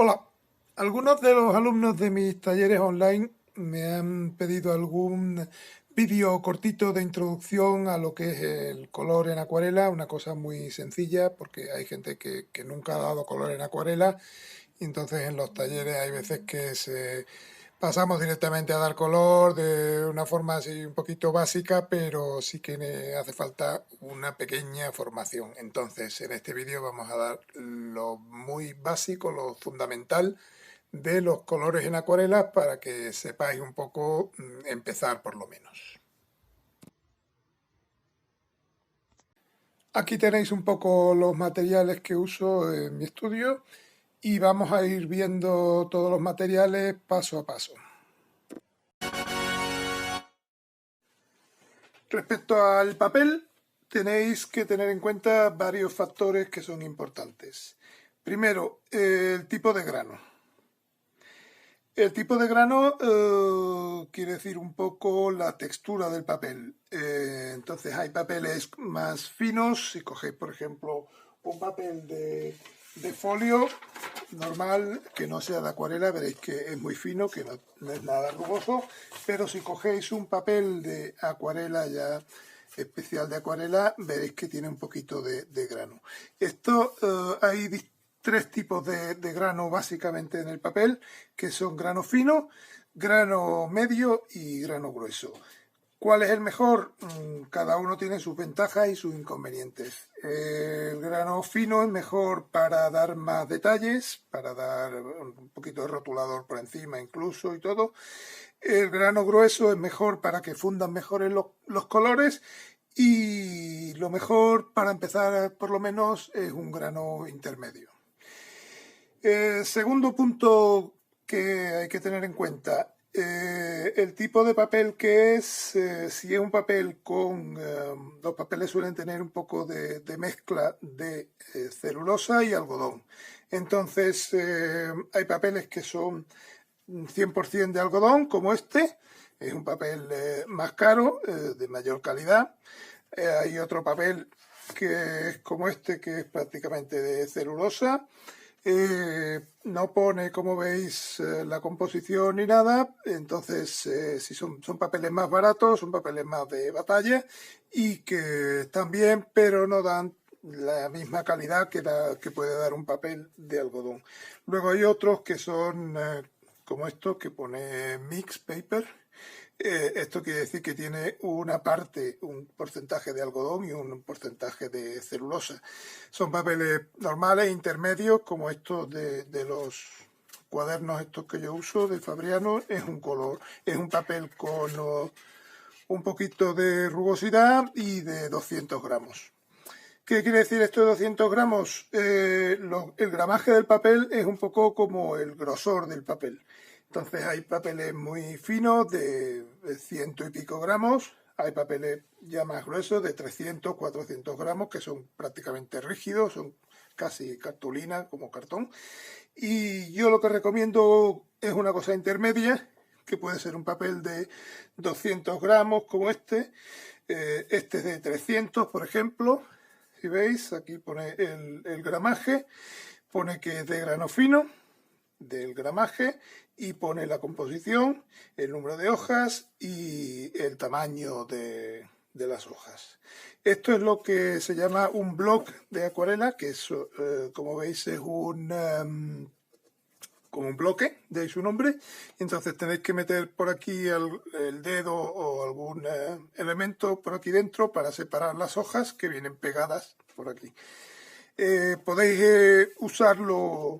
Hola, algunos de los alumnos de mis talleres online me han pedido algún vídeo cortito de introducción a lo que es el color en acuarela, una cosa muy sencilla porque hay gente que nunca ha dado color en acuarela y entonces en los talleres hay veces que pasamos directamente a dar color de una forma así un poquito básica, pero sí que hace falta una pequeña formación. Entonces, en este vídeo vamos a dar lo muy básico, lo fundamental de los colores en acuarela para que sepáis un poco empezar por lo menos. Aquí tenéis un poco los materiales que uso en mi estudio y vamos a ir viendo todos los materiales paso a paso. Respecto al papel, tenéis que tener en cuenta varios factores que son importantes. Primero, el tipo de grano. El tipo de grano quiere decir un poco la textura del papel. Entonces hay papeles más finos. Si cogéis, por ejemplo, un papel de folio normal, que no sea de acuarela, veréis que es muy fino, que no es nada rugoso. Pero si cogéis un papel de acuarela ya especial de acuarela, veréis que tiene un poquito de grano. Esto hay tres tipos de grano básicamente en el papel, que son grano fino, grano medio y grano grueso. ¿Cuál es el mejor? Cada uno tiene sus ventajas y sus inconvenientes. El grano fino es mejor para dar más detalles, para dar un poquito de rotulador por encima incluso y todo. El grano grueso es mejor para que fundan mejor los colores, y lo mejor para empezar por lo menos es un grano intermedio. Segundo punto que hay que tener en cuenta, el tipo de papel que es. Si es un papel con... los papeles suelen tener un poco de mezcla de celulosa y algodón. Entonces hay papeles que son 100% de algodón, como este. Es un papel más caro, de mayor calidad. Hay otro papel que es como este, que es prácticamente de celulosa. No pone, como veis, la composición ni nada. Entonces, si son papeles más baratos, son papeles más de batalla y que están bien, pero no dan la misma calidad que puede dar un papel de algodón. Luego hay otros que son como esto, que pone mix paper. Esto quiere decir que tiene una parte, un porcentaje de algodón y un porcentaje de celulosa. Son papeles normales, intermedios, como estos de los cuadernos estos que yo uso de Fabriano. Es un color, es un papel con un poquito de rugosidad y de 200 gramos. ¿Qué quiere decir esto de 200 gramos? El gramaje del papel es un poco como el grosor del papel. Entonces hay papeles muy finos de 100 y pico gramos, hay papeles ya más gruesos de 300, 400 gramos, que son prácticamente rígidos, son casi cartulina, como cartón. Y yo lo que recomiendo es una cosa intermedia, que puede ser un papel de 200 gramos como este. Este es de 300, por ejemplo. Si veis, aquí pone el gramaje, pone que es de grano fino, del gramaje, y pone la composición, el número de hojas y el tamaño de las hojas. Esto es lo que se llama un bloc de acuarela, que es, como veis, es como un bloque, de ahí su nombre. Entonces tenéis que meter por aquí el dedo o algún elemento por aquí dentro para separar las hojas que vienen pegadas por aquí. Podéis usarlo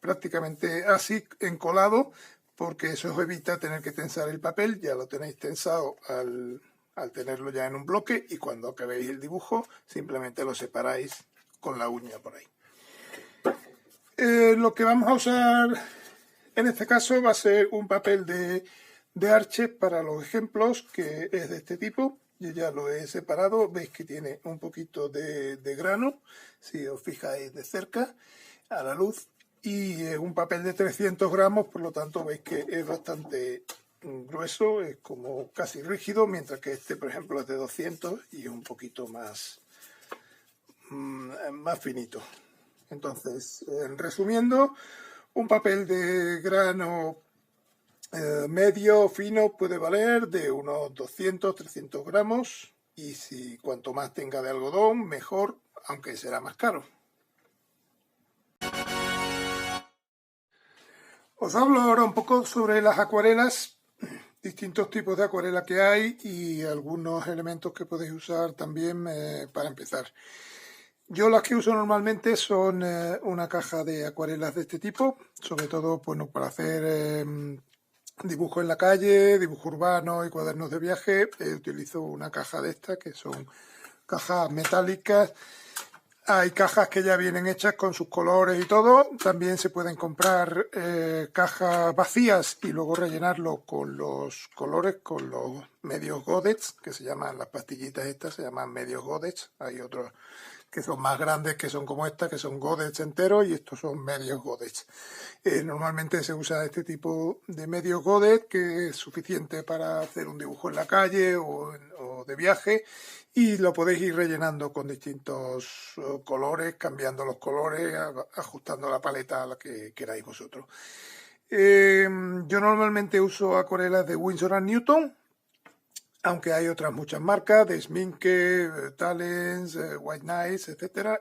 prácticamente así, encolado, porque eso os evita tener que tensar el papel. Ya lo tenéis tensado al tenerlo ya en un bloque, y cuando acabéis el dibujo simplemente lo separáis con la uña por ahí. Lo que vamos a usar en este caso va a ser un papel de Arches para los ejemplos, que es de este tipo. Yo ya lo he separado, veis que tiene un poquito de grano, si os fijáis de cerca, a la luz, y es un papel de 300 gramos, por lo tanto veis que es bastante grueso, es como casi rígido, mientras que este, por ejemplo, es de 200 y es un poquito más finito. Entonces, resumiendo, Un papel de grano medio fino puede valer de unos 200-300 gramos, y si cuanto más tenga de algodón, mejor, aunque será más caro. Os hablo ahora un poco sobre las acuarelas, distintos tipos de acuarela que hay y algunos elementos que podéis usar también para empezar. Yo las que uso normalmente son una caja de acuarelas de este tipo, sobre todo bueno, para hacer dibujo en la calle, dibujo urbano y cuadernos de viaje. Utilizo una caja de estas, que son cajas metálicas. Hay cajas que ya vienen hechas con sus colores y todo. También se pueden comprar cajas vacías y luego rellenarlo con los colores, con los medios Godets, que se llaman, las pastillitas estas se llaman medios Godets. Hay otros que son más grandes, que son como esta, que son Godets enteros, y estos son medios Godets. Normalmente se usa este tipo de medios Godets, que es suficiente para hacer un dibujo en la calle o de viaje, y lo podéis ir rellenando con distintos colores, cambiando los colores, ajustando la paleta a la que queráis vosotros. Yo normalmente uso acuarelas de Winsor & Newton, aunque hay otras muchas marcas, de Schmincke, Talens, White Nights, etc.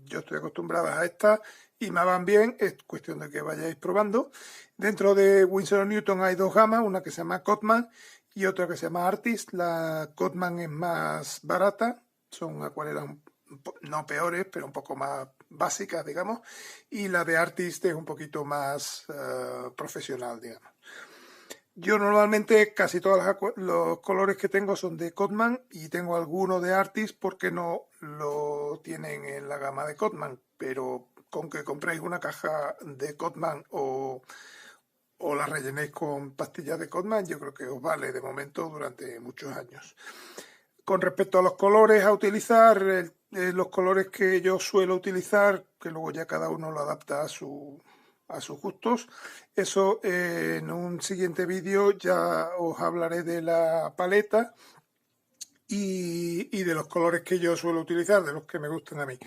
Yo estoy acostumbrada a estas y me van bien, es cuestión de que vayáis probando. Dentro de Winsor & Newton hay dos gamas, una que se llama Cotman y otra que se llama Artist. La Cotman es más barata, son acuarelas no peores, pero un poco más básicas, digamos, y la de Artist es un poquito más profesional, digamos. Yo normalmente casi todos los colores que tengo son de Cotman, y tengo algunos de Artist porque no lo tienen en la gama de Cotman, pero con que compréis una caja de Cotman o la rellenéis con pastillas de Cotman, yo creo que os vale de momento durante muchos años. Con respecto a los colores a utilizar, los colores que yo suelo utilizar, que luego ya cada uno lo adapta a sus gustos, eso en un siguiente vídeo ya os hablaré de la paleta y de los colores que yo suelo utilizar, de los que me gustan a mí.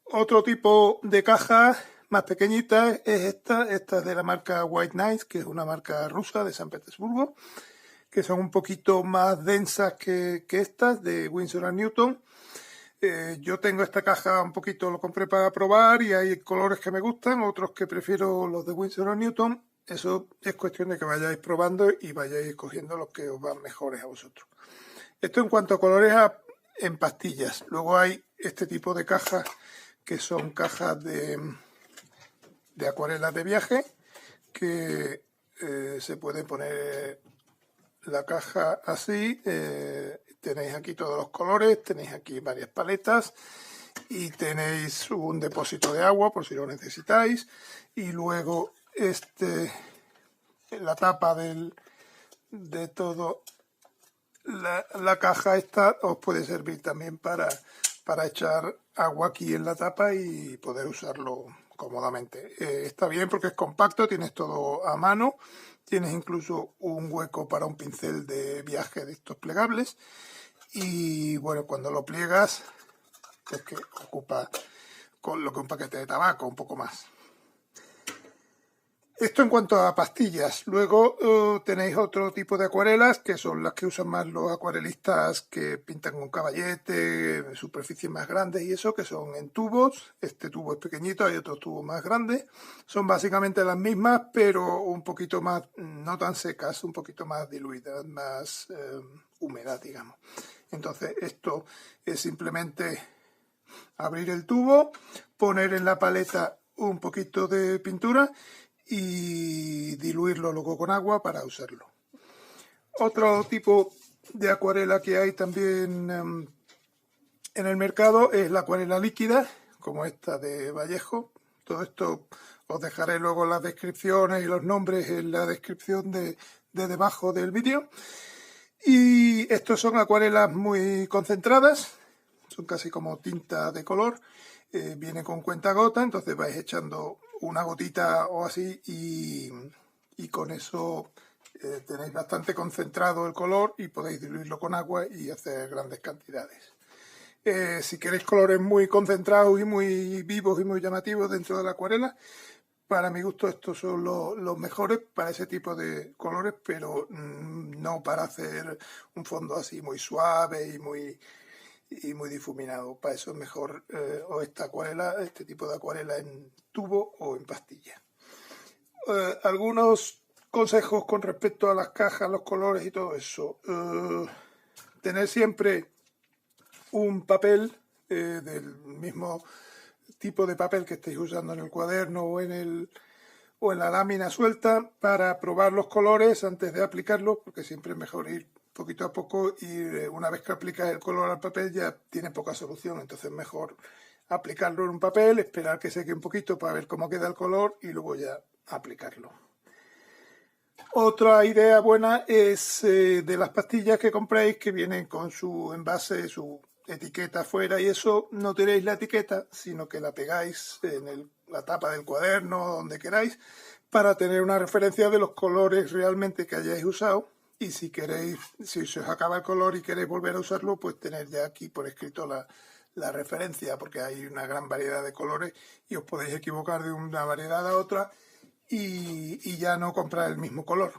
Otro tipo de caja más pequeñita es esta es de la marca White Nights, que es una marca rusa de San Petersburgo, que son un poquito más densas que estas de Winsor & Newton. Yo tengo esta caja un poquito, lo compré para probar, y hay colores que me gustan, otros que prefiero los de Winsor & Newton. Eso es cuestión de que vayáis probando y vayáis cogiendo los que os van mejores a vosotros. Esto en cuanto a colores en pastillas. Luego hay este tipo de cajas que son cajas de acuarelas de viaje, que se puede poner la caja así. Tenéis aquí todos los colores, tenéis aquí varias paletas y tenéis un depósito de agua por si lo necesitáis, y luego la tapa de todo la caja esta os puede servir también para echar agua aquí en la tapa y poder usarlo cómodamente. Está bien porque es compacto, tienes todo a mano, tienes incluso un hueco para un pincel de viaje de estos plegables, y bueno, cuando lo pliegas es que ocupa con lo que un paquete de tabaco, un poco más. Esto en cuanto a pastillas. Luego tenéis otro tipo de acuarelas, que son las que usan más los acuarelistas que pintan con caballete, superficies más grandes y eso, que son en tubos. Este tubo es pequeñito, hay otros tubos más grandes. Son básicamente las mismas, pero un poquito más, no tan secas, un poquito más diluidas, más húmedas, digamos. Entonces esto es simplemente abrir el tubo, poner en la paleta un poquito de pintura y diluirlo luego con agua para usarlo. Otro tipo de acuarela que hay también en el mercado es la acuarela líquida, como esta de Vallejo. Todo esto os dejaré luego las descripciones y los nombres en la descripción de debajo del vídeo. Y estos son acuarelas muy concentradas, son casi como tinta de color. Viene con cuentagota, entonces vais echando una gotita o así y con eso tenéis bastante concentrado el color y podéis diluirlo con agua y hacer grandes cantidades. Si queréis colores muy concentrados y muy vivos y muy llamativos dentro de la acuarela, para mi gusto estos son los mejores para ese tipo de colores, pero no para hacer un fondo así muy suave y muy difuminado. Para eso es mejor o esta acuarela, este tipo de acuarela en tubo o en pastilla. Algunos consejos con respecto a las cajas, los colores y todo eso. Tener siempre un papel del mismo tipo de papel que estéis usando en el cuaderno o en la lámina suelta para probar los colores antes de aplicarlos, porque siempre es mejor ir poquito a poco y una vez que aplicas el color al papel ya tiene poca solución, entonces mejor aplicarlo en un papel, esperar que seque un poquito para ver cómo queda el color y luego ya aplicarlo. Otra idea buena es de las pastillas que compréis que vienen con su envase, su etiqueta afuera, y eso no tenéis la etiqueta, sino que la pegáis en la tapa del cuaderno, donde queráis, para tener una referencia de los colores realmente que hayáis usado. Y si queréis, si se os acaba el color y queréis volver a usarlo, pues tener ya aquí por escrito la referencia, porque hay una gran variedad de colores y os podéis equivocar de una variedad a otra y ya no comprar el mismo color.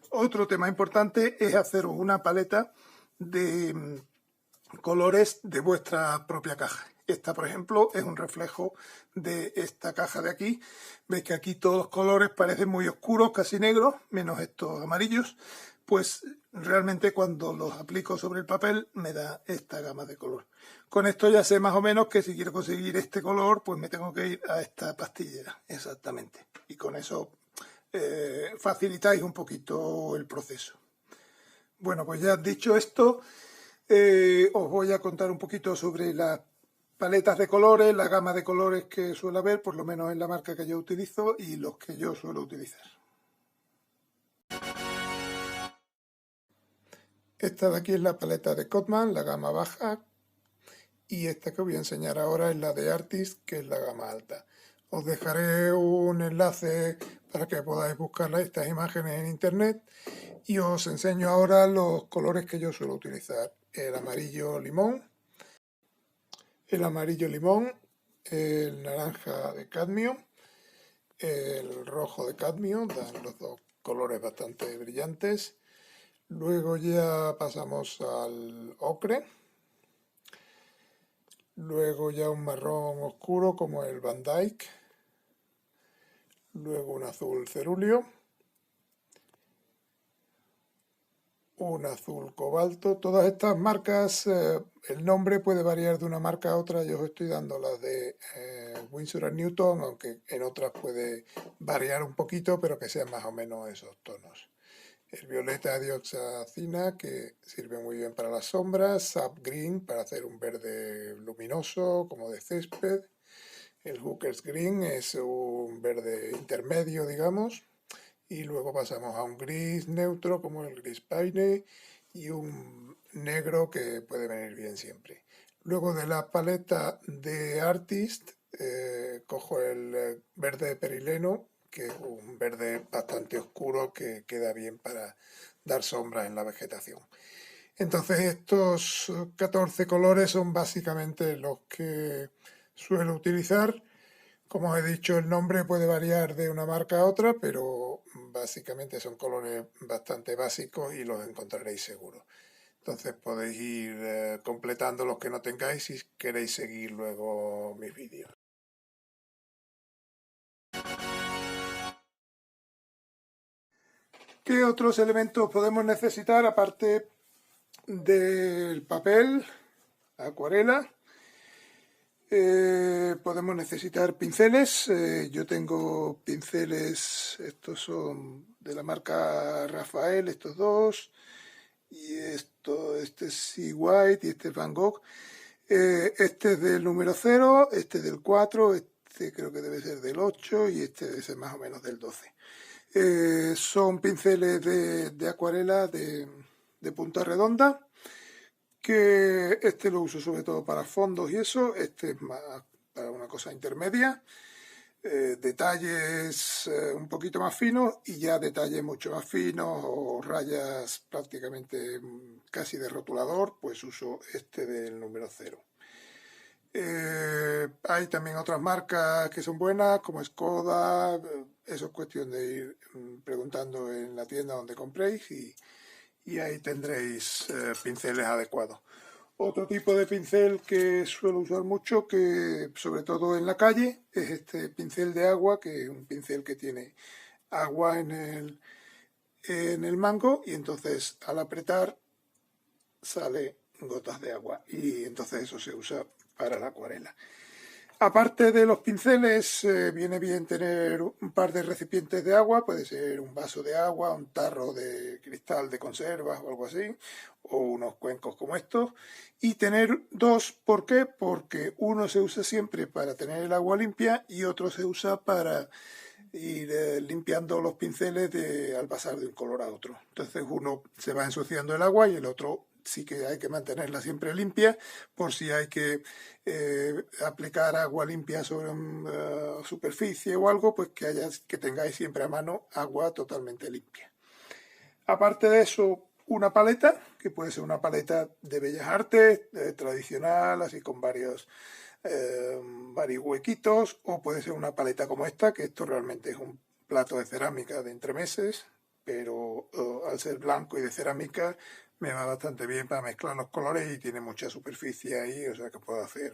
Otro tema importante es haceros una paleta de colores de vuestra propia caja. Esta, por ejemplo, es un reflejo de esta caja de aquí. Veis que aquí todos los colores parecen muy oscuros, casi negros, menos estos amarillos. Pues realmente cuando los aplico sobre el papel me da esta gama de color. Con esto ya sé más o menos que si quiero conseguir este color, pues me tengo que ir a esta pastilla, exactamente. Y con eso facilitáis un poquito el proceso. Bueno, pues ya dicho esto, os voy a contar un poquito sobre las paletas de colores, la gama de colores que suele haber, por lo menos en la marca que yo utilizo y los que yo suelo utilizar. Esta de aquí es la paleta de Cotman, la gama baja, y esta que os voy a enseñar ahora es la de Artist, que es la gama alta. Os dejaré un enlace para que podáis buscar estas imágenes en internet y os enseño ahora los colores que yo suelo utilizar. El amarillo limón, el naranja de cadmio, el rojo de cadmio, dan los dos colores bastante brillantes. Luego ya pasamos al ocre. Luego ya un marrón oscuro como el Van Dyke. Luego un azul cerúleo. Un azul cobalto. Todas estas marcas, el nombre puede variar de una marca a otra. Yo os estoy dando las de Winsor & Newton, aunque en otras puede variar un poquito, pero que sean más o menos esos tonos. El violeta dioxazina, que sirve muy bien para las sombras. Sap Green, para hacer un verde luminoso, como de césped. El Hooker's Green es un verde intermedio, digamos. Y luego pasamos a un gris neutro, como el gris paine, y un negro que puede venir bien siempre. Luego de la paleta de Artist, cojo el verde perileno, que es un verde bastante oscuro que queda bien para dar sombra en la vegetación. Entonces estos 14 colores son básicamente los que suelo utilizar. Como os he dicho, el nombre puede variar de una marca a otra, pero básicamente son colores bastante básicos y los encontraréis seguros. Entonces podéis ir completando los que no tengáis si queréis seguir luego mis vídeos. ¿Qué otros elementos podemos necesitar aparte del papel, acuarela? Podemos necesitar pinceles. Yo tengo pinceles, estos son de la marca Rafael, estos dos. Y este es Sea White y este es Van Gogh. Este es del número 0, este es del 4, este creo que debe ser del 8 y este debe ser más o menos del 12. Son pinceles de acuarela de punta redonda, que este lo uso sobre todo para fondos y eso, este es más para una cosa intermedia, detalles un poquito más finos y ya detalles mucho más finos o rayas prácticamente casi de rotulador, pues uso este del número 0. Hay también otras marcas que son buenas, como Skoda. Eso es cuestión de ir preguntando en la tienda donde compréis y ahí tendréis pinceles adecuados. Otro tipo de pincel que suelo usar mucho, que sobre todo en la calle, es este pincel de agua, que es un pincel que tiene agua en el mango y entonces al apretar sale gotas de agua y entonces eso se usa para la acuarela. Aparte de los pinceles, viene bien tener un par de recipientes de agua, puede ser un vaso de agua, un tarro de cristal de conservas o algo así, o unos cuencos como estos, y tener dos. ¿Por qué? Porque uno se usa siempre para tener el agua limpia y otro se usa para ir limpiando los pinceles al pasar de un color a otro. Entonces uno se va ensuciando el agua y el otro sí que hay que mantenerla siempre limpia por si hay que aplicar agua limpia sobre una superficie o algo, pues que tengáis siempre a mano agua totalmente limpia. Aparte de eso, una paleta, que puede ser una paleta de Bellas Artes, tradicional, así con varios huequitos, o puede ser una paleta como esta, que esto realmente es un plato de cerámica de entremeses, pero al ser blanco y de cerámica me va bastante bien para mezclar los colores y tiene mucha superficie ahí, o sea que puedo hacer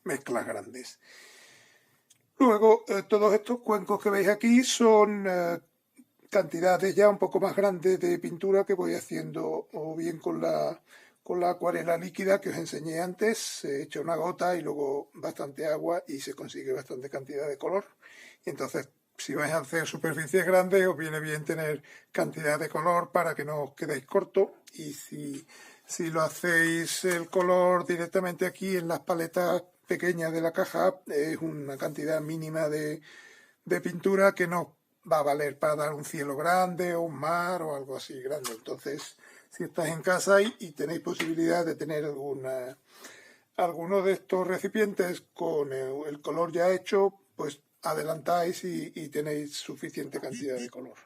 mezclas grandes. Luego, todos estos cuencos que veis aquí son cantidades ya un poco más grandes de pintura que voy haciendo o bien con la acuarela líquida que os enseñé antes. Se echa una gota y luego bastante agua y se consigue bastante cantidad de color. Y entonces, si vais a hacer superficies grandes, os viene bien tener cantidad de color para que no os quedéis corto. Y si lo hacéis el color directamente aquí en las paletas pequeñas de la caja, es una cantidad mínima de pintura que no va a valer para dar un cielo grande o un mar o algo así grande. Entonces, si estáis en casa y tenéis posibilidad de tener alguno de estos recipientes con el color ya hecho, pues adelantáis y tenéis suficiente cantidad de color.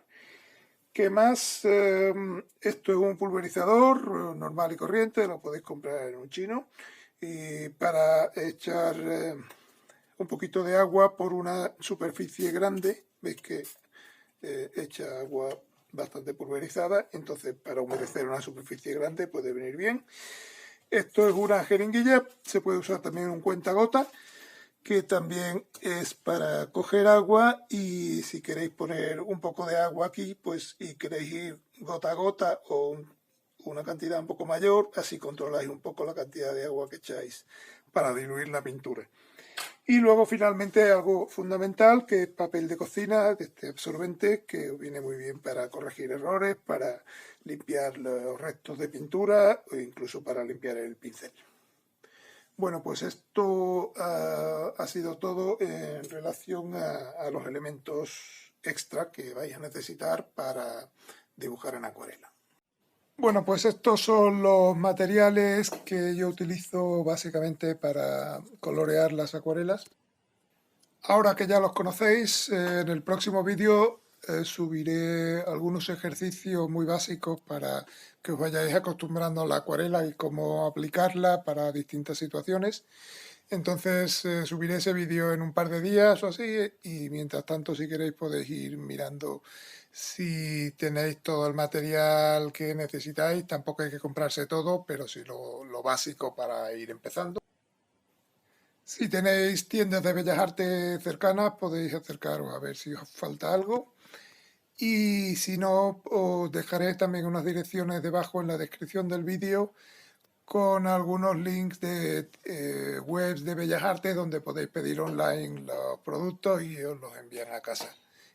¿Qué más? Esto es un pulverizador normal y corriente, lo podéis comprar en un chino. Y para echar un poquito de agua por una superficie grande, veis que echa agua bastante pulverizada, entonces para humedecer una superficie grande puede venir bien. Esto es una jeringuilla, se puede usar también un cuentagota, que también es para coger agua y si queréis poner un poco de agua aquí, pues y queréis ir gota a gota o una cantidad un poco mayor, así controláis un poco la cantidad de agua que echáis para diluir la pintura. Y luego finalmente algo fundamental que es papel de cocina, de este absorbente que viene muy bien para corregir errores, para limpiar los restos de pintura o incluso para limpiar el pincel. Bueno, pues esto ha sido todo en relación a los elementos extra que vais a necesitar para dibujar en acuarela. Bueno, pues estos son los materiales que yo utilizo básicamente para colorear las acuarelas. Ahora que ya los conocéis, en el próximo vídeo subiré algunos ejercicios muy básicos para que os vayáis acostumbrando a la acuarela y cómo aplicarla para distintas situaciones. Entonces subiré ese vídeo en un par de días o así y mientras tanto si queréis podéis ir mirando si tenéis todo el material que necesitáis. Tampoco hay que comprarse todo, pero sí lo básico para ir empezando. Si tenéis tiendas de Bellas Artes cercanas podéis acercaros a ver si os falta algo. Y si no, os dejaré también unas direcciones debajo en la descripción del vídeo con algunos links de webs de Bellas Artes donde podéis pedir online los productos y os los envían a casa.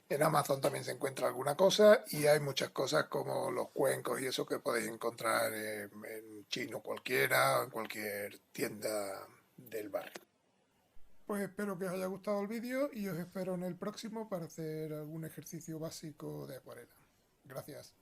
En Amazon también se encuentra alguna cosa y hay muchas cosas como los cuencos y eso que podéis encontrar en chino cualquiera o en cualquier tienda del barrio. Pues espero que os haya gustado el vídeo y os espero en el próximo para hacer algún ejercicio básico de acuarela. Gracias.